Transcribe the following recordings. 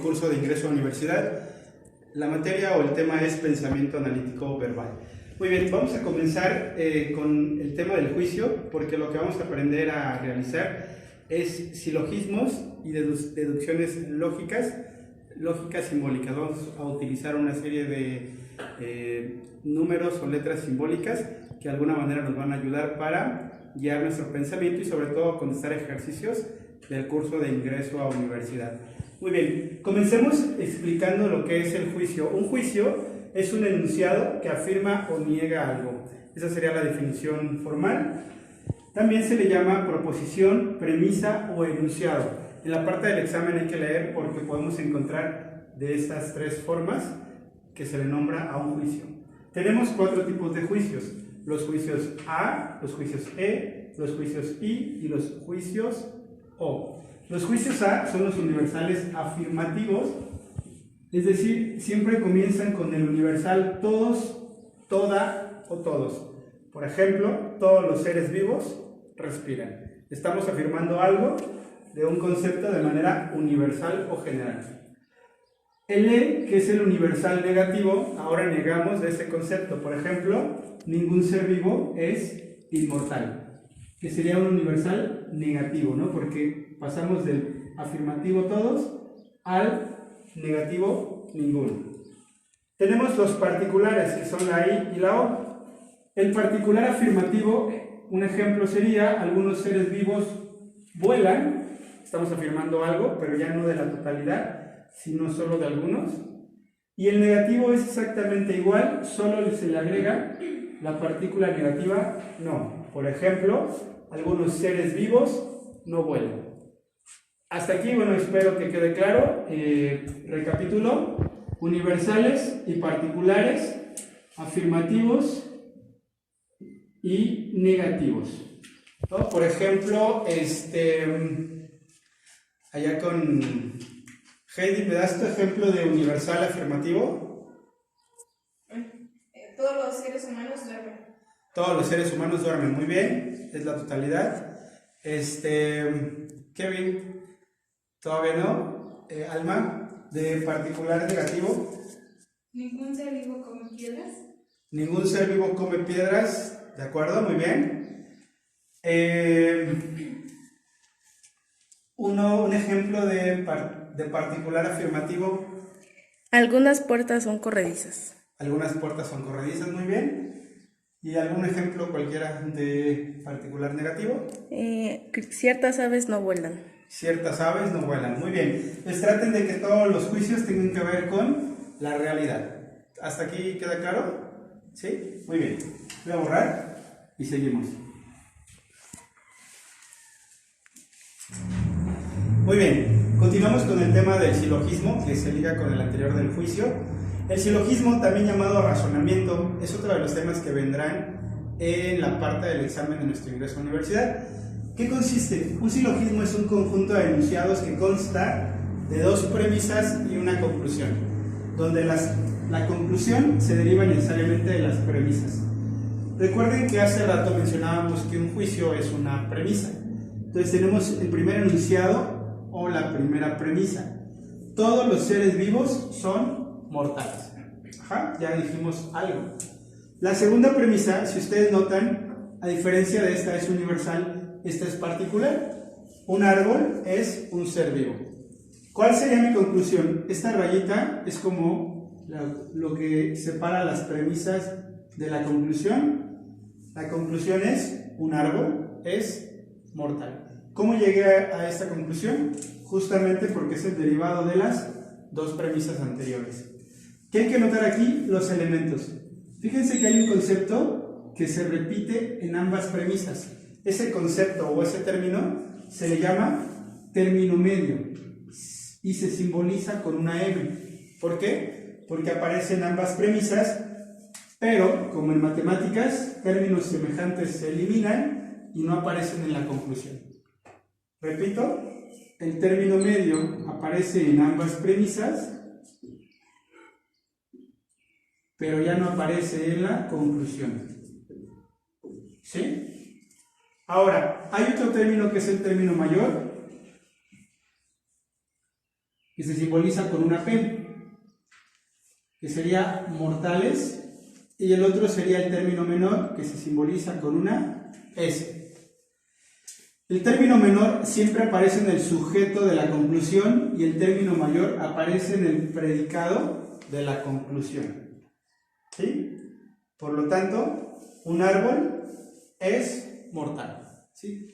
curso de ingreso a universidad. La materia o el tema es pensamiento analítico verbal. Muy bien, vamos a comenzar con el tema del juicio, porque lo que vamos a aprender a realizar es silogismos y deducciones lógicas simbólicas. Vamos a utilizar una serie de números o letras simbólicas que de alguna manera nos van a ayudar para guiar nuestro pensamiento y sobre todo contestar ejercicios del curso de ingreso a universidad. Muy bien, comencemos explicando lo que es el juicio. Un juicio es un enunciado que afirma o niega algo. Esa sería la definición formal. También se le llama proposición, premisa o enunciado. En la parte del examen hay que leer porque podemos encontrar de estas tres formas que se le nombra a un juicio. Tenemos cuatro tipos de juicios: los juicios A, los juicios E, los juicios I y los juicios O. Los juicios A son los universales afirmativos, es decir, siempre comienzan con el universal todos, toda o todos. Por ejemplo, todos los seres vivos respiran. Estamos afirmando algo de un concepto de manera universal o general. El E, que es el universal negativo, ahora negamos de ese concepto. Por ejemplo, ningún ser vivo es inmortal, que sería un universal negativo, ¿no? Porque pasamos del afirmativo todos al negativo ninguno. Tenemos los particulares, que son la I y la O. El particular afirmativo, un ejemplo sería: algunos seres vivos vuelan. Estamos afirmando algo, pero ya no de la totalidad, sino solo de algunos. Y el negativo es exactamente igual, solo se le agrega la partícula negativa no. Por ejemplo, algunos seres vivos no vuelan. Hasta aquí, bueno, espero que quede claro. Recapitulo: universales y particulares, afirmativos y negativos, ¿no? Por ejemplo, allá con Heidi, ¿me das tu ejemplo de universal afirmativo? Todos los seres humanos duermen. Todos los seres humanos duermen, muy bien, es la totalidad. Kevin, todavía no. Alma, de particular negativo. ¿Ningún ser vivo come piedras? Ningún ser vivo come piedras, de acuerdo, muy bien. Un ejemplo de particular afirmativo. Algunas puertas son corredizas. Algunas puertas son corredizas, muy bien. ¿Y algún ejemplo cualquiera de particular negativo? Ciertas aves no vuelan. Ciertas aves no vuelan, muy bien. Pues traten de que todos los juicios tengan que ver con la realidad. ¿Hasta aquí queda claro? ¿Sí? Muy bien. Voy a borrar y seguimos. Muy bien, continuamos con el tema del silogismo, que se liga con el anterior del juicio. El silogismo, también llamado razonamiento, es otro de los temas que vendrán en la parte del examen de nuestro ingreso a la universidad. ¿Qué consiste? Un silogismo es un conjunto de enunciados que consta de dos premisas y una conclusión, donde la conclusión se deriva necesariamente de las premisas. Recuerden que hace rato mencionábamos que un juicio es una premisa. Entonces tenemos el primer enunciado o la primera premisa: todos los seres vivos son mortales. Ajá, ya dijimos algo. La segunda premisa, si ustedes notan, a diferencia de esta es universal, esta es particular. Un árbol es un ser vivo. ¿Cuál sería mi conclusión? Esta rayita es como lo que separa las premisas de la conclusión. La conclusión es: un árbol es mortal. ¿Cómo llegué a esta conclusión? Justamente porque es el derivado de las dos premisas anteriores. ¿Qué hay que notar aquí? Los elementos. Fíjense que hay un concepto que se repite en ambas premisas. Ese concepto o ese término se le llama término medio y se simboliza con una M. ¿Por qué? Porque aparece en ambas premisas, pero como en matemáticas, términos semejantes se eliminan y no aparecen en la conclusión. Repito, el término medio aparece en ambas premisas, pero ya no aparece en la conclusión. ¿Sí? Ahora, hay otro término que es el término mayor. que se simboliza con una P, que sería mortales, y el otro sería el término menor, que se simboliza con una S. El término menor siempre aparece en el sujeto de la conclusión y el término mayor aparece en el predicado de la conclusión. ¿Sí? Por lo tanto, un árbol es mortal. ¿Sí?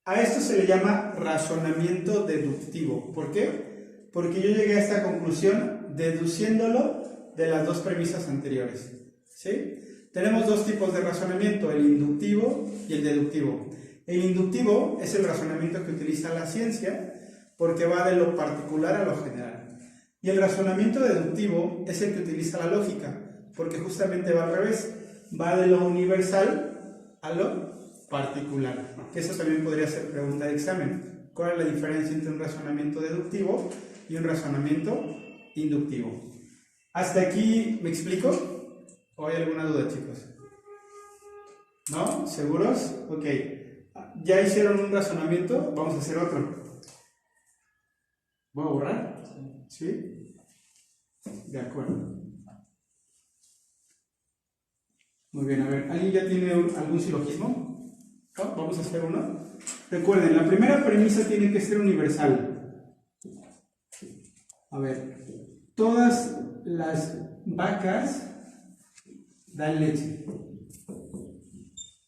A esto se le llama razonamiento deductivo. ¿Por qué? Porque yo llegué a esta conclusión deduciéndolo de las dos premisas anteriores. ¿Sí? Tenemos dos tipos de razonamiento, el inductivo y el deductivo. El inductivo es el razonamiento que utiliza la ciencia porque va de lo particular a lo general. Y el razonamiento deductivo es el que utiliza la lógica porque justamente va al revés, va de lo universal a lo particular. Eso también podría ser pregunta de examen. ¿Cuál es la diferencia entre un razonamiento deductivo y un razonamiento inductivo? ¿Hasta aquí me explico? ¿O hay alguna duda, chicos? ¿No? ¿Seguros? Ok. ¿Ya hicieron un razonamiento? Vamos a hacer otro. ¿Voy a borrar? ¿Sí? De acuerdo. Muy bien, a ver, ¿alguien ya tiene algún silogismo? ¿No? Vamos a hacer uno. Recuerden, la primera premisa tiene que ser universal. A ver, todas las vacas dan leche.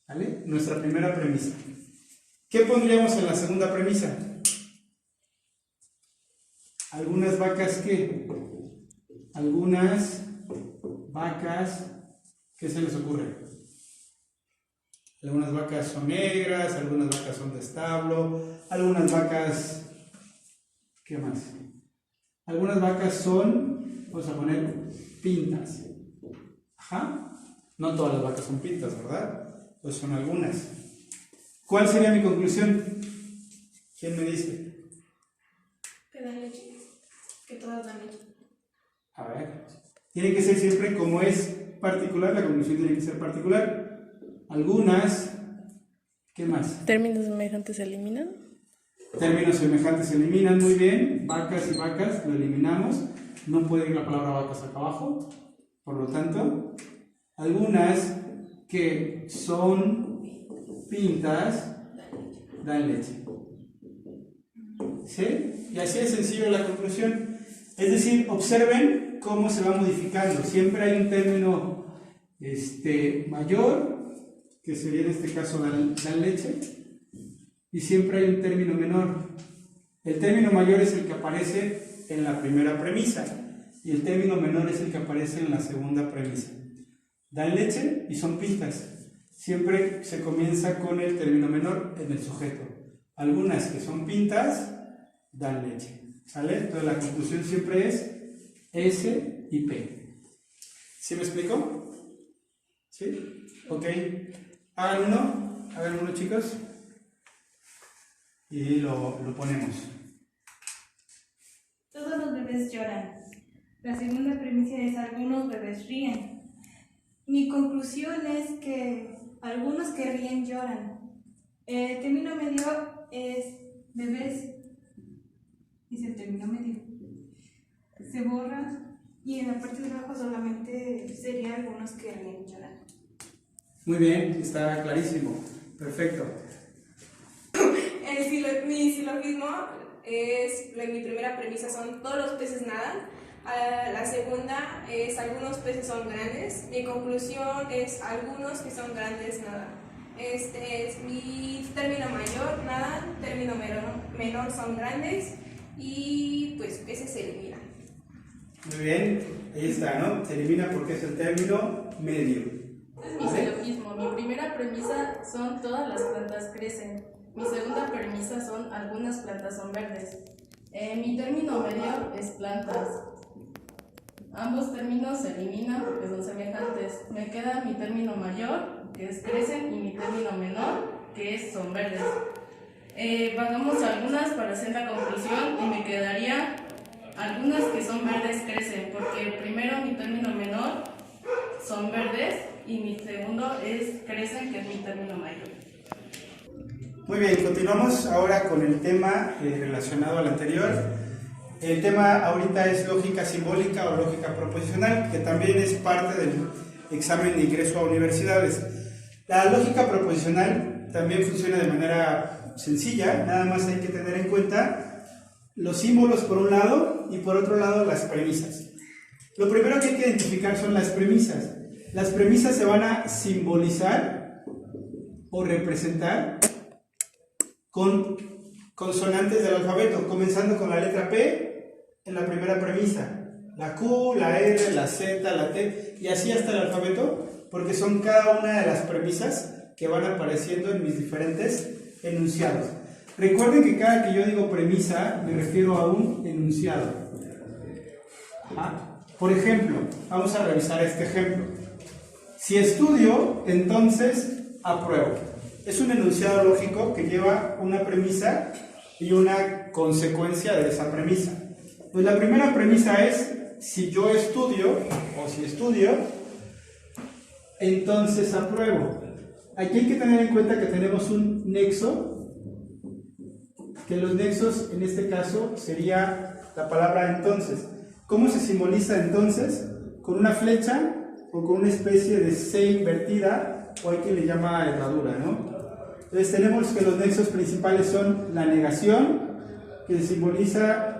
¿Vale? Nuestra primera premisa. ¿Qué pondríamos en la segunda premisa? Algunas vacas, ¿qué? Algunas vacas, ¿qué se les ocurre? Algunas vacas son negras, algunas vacas son de establo, algunas vacas, ¿qué más? Algunas vacas son, vamos a poner, pintas. Ajá. No todas las vacas son pintas, ¿verdad? Pues son algunas. ¿Cuál sería mi conclusión? ¿Quién me dice? Que dan leche. Que todas dan leche. A ver. Tiene que ser siempre como es particular, la conclusión tiene que ser particular. Algunas, ¿qué más? ¿Términos semejantes se eliminan? Términos semejantes se eliminan, muy bien. Vacas y vacas, lo eliminamos. No puede ir la palabra vacas acá abajo. Por lo tanto, algunas que son pintas dan leche. ¿Sí? Y así es sencillo la conclusión. Es decir, observen cómo se va modificando. Siempre hay un término mayor, que sería en este caso dan leche, y siempre hay un término menor. El término mayor es el que aparece en la primera premisa y el término menor es el que aparece en la segunda premisa. Dan leche y son pintas. Siempre se comienza con el término menor en el sujeto. Algunas que son pintas dan leche. ¿Sale? Entonces la conclusión siempre es S y P. ¿Sí me explico? ¿Sí? Ok. Hagan uno, chicos. Y lo ponemos. Todos los bebés lloran. La segunda premisa es algunos bebés ríen. Mi conclusión es que algunos que ríen lloran. El término medio es bebés. Dice el término medio. Se borra y en la parte de abajo solamente sería algunos que ríen lloran. Muy bien, está clarísimo. Perfecto. Mi silogismo es, mi primera premisa son todos los peces nadan, la segunda es algunos peces son grandes, mi conclusión es algunos que son grandes nadan. Este es mi término mayor, nadan, término menor son grandes y pues peces se eliminan. Muy bien, ahí está, ¿no? Se elimina porque es el término medio. Este es mi silogismo. Mi primera premisa son todas las plantas crecen. Mi segunda premisa son algunas plantas son verdes. Mi término medio es plantas. Ambos términos se eliminan porque son semejantes. Me queda mi término mayor, que es crecen, y mi término menor, que es son verdes. Hagamos algunas para hacer la conclusión y me quedaría algunas que son verdes crecen, porque primero mi término menor son verdes y mi segundo es crecen, que es mi término mayor. Muy bien, continuamos ahora con el tema relacionado al anterior. El tema ahorita es lógica simbólica o lógica proposicional, que también es parte del examen de ingreso a universidades. La lógica proposicional también funciona de manera sencilla, nada más hay que tener en cuenta los símbolos por un lado y por otro lado las premisas. Lo primero que hay que identificar son las premisas. Las premisas se van a simbolizar o representar con consonantes del alfabeto, comenzando con la letra P en la primera premisa, la Q, la R, la Z, la T, y así hasta el alfabeto, porque son cada una de las premisas que van apareciendo en mis diferentes enunciados. Recuerden que cada que yo digo premisa, me refiero a un enunciado. Por ejemplo, vamos a revisar este ejemplo. Si estudio, entonces apruebo. Es un enunciado lógico que lleva una premisa y una consecuencia de esa premisa. Pues la primera premisa es, si yo estudio, o si estudio, entonces apruebo. Aquí hay que tener en cuenta que tenemos un nexo, que los nexos en este caso sería la palabra entonces. ¿Cómo se simboliza entonces? Con una flecha o con una especie de C invertida, o hay quien le llama herradura, ¿no? Entonces tenemos que los nexos principales son la negación, que se simboliza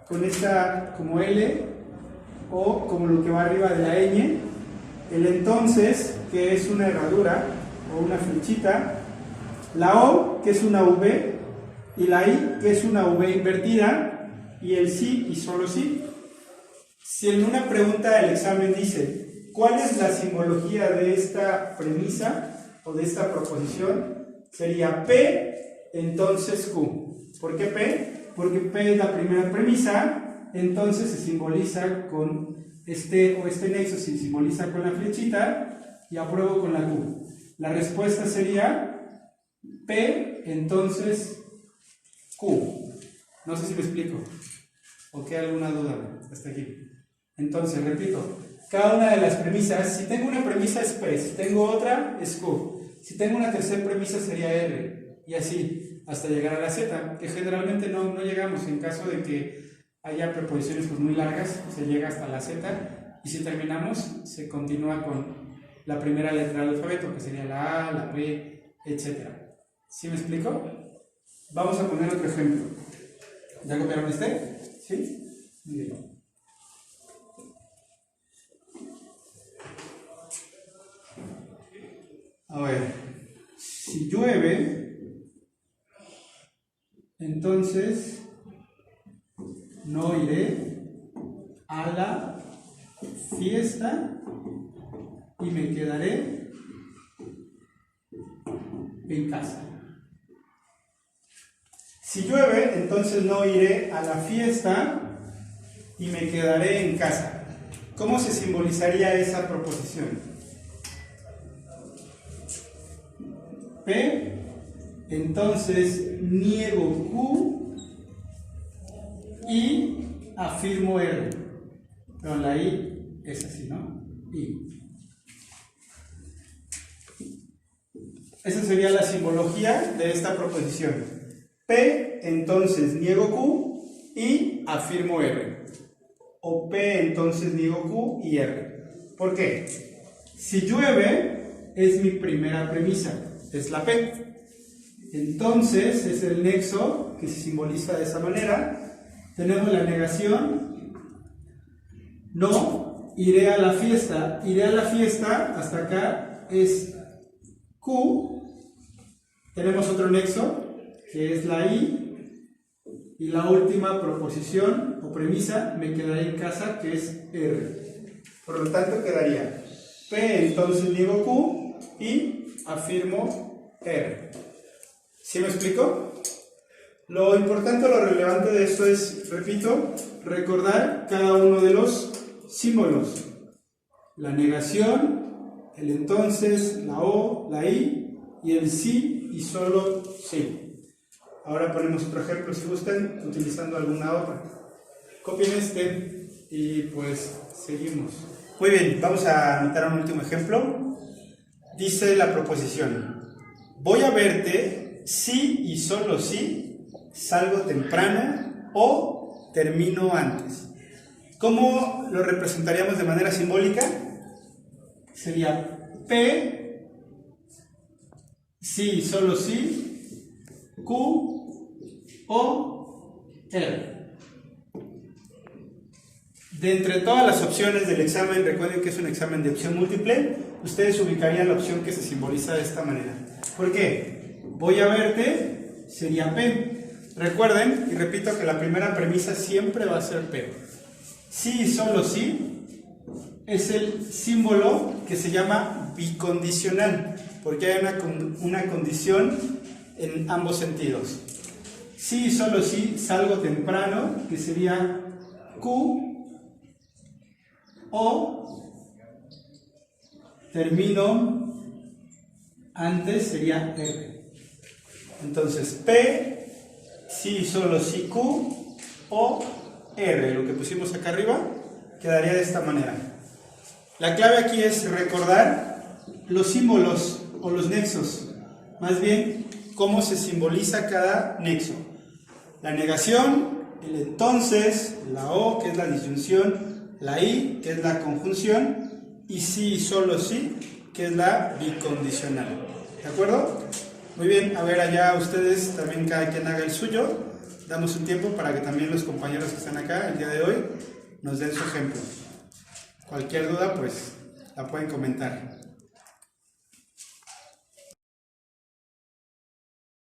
con esta como L, o como lo que va arriba de la ñ, el entonces, que es una herradura o una flechita, la O, que es una V, y la I, que es una V invertida, y el sí y solo sí. Si en una pregunta del examen dice, ¿cuál es la simbología de esta premisa o de esta proposición? Sería P, entonces Q. ¿Por qué P? Porque P es la primera premisa, entonces se simboliza con este nexo, se simboliza con la flechita y apruebo con la Q. La respuesta sería P, entonces Q. No sé si me explico o queda alguna duda hasta aquí. Entonces, repito, cada una de las premisas, si tengo una premisa es P, si tengo otra es Q, si tengo una tercera premisa sería R, y así hasta llegar a la Z, que generalmente no llegamos. En caso de que haya preposiciones pues muy largas, se llega hasta la Z, y si terminamos se continúa con la primera letra del alfabeto, que sería la A, la P, etc. ¿Sí me explico? Vamos a poner otro ejemplo. ¿Ya copiaron este? ¿Sí? Muy bien. A ver, si llueve, entonces no iré a la fiesta y me quedaré en casa. Si llueve, entonces no iré a la fiesta y me quedaré en casa. ¿Cómo se simbolizaría esa proposición? P, entonces niego Q y afirmo R. Pero la I es así, ¿no? I. Esa sería la simbología de esta proposición. P, entonces niego Q y afirmo R. O P, entonces niego Q y R. ¿Por qué? Si llueve, es mi primera premisa. Es la P. Entonces es el nexo que se simboliza de esa manera. Tenemos la negación. No, iré a la fiesta. Iré a la fiesta, hasta acá es Q. Tenemos otro nexo, que es la I. Y la última proposición o premisa, me quedaré en casa, que es R. Por lo tanto quedaría P, entonces niego Q y afirmo R. ¿Sí me explico? Lo importante, lo relevante de esto es, repito, recordar cada uno de los símbolos. La negación, el entonces, la O, la I y el sí y solo sí. Ahora ponemos otro ejemplo si gustan, utilizando alguna otra. Copien este y pues seguimos. Muy bien, vamos a anotar un último ejemplo. Dice la proposición: voy a verte si y solo si salgo temprano o termino antes. ¿Cómo lo representaríamos de manera simbólica? Sería P, sí, solo sí, Q, O, R. De entre todas las opciones del examen, recuerden que es un examen de opción múltiple, ustedes ubicarían la opción que se simboliza de esta manera. ¿Por qué? Voy a verte, sería P. Recuerden, y repito, que la primera premisa siempre va a ser P. Sí y solo sí es el símbolo que se llama bicondicional, porque hay una condición en ambos sentidos. Sí y solo sí, salgo temprano, que sería Q, o termino antes sería R. Entonces P, sí, solo sí, Q, o R, lo que pusimos acá arriba, quedaría de esta manera. La clave aquí es recordar los símbolos o los nexos, más bien cómo se simboliza cada nexo. La negación, el entonces, la O, que es la disyunción, la I, que es la conjunción, y sí y solo sí, que es la bicondicional. ¿De acuerdo? Muy bien, a ver allá ustedes también cada quien haga el suyo. Damos un tiempo para que también los compañeros que están acá el día de hoy nos den su ejemplo. Cualquier duda, pues la pueden comentar.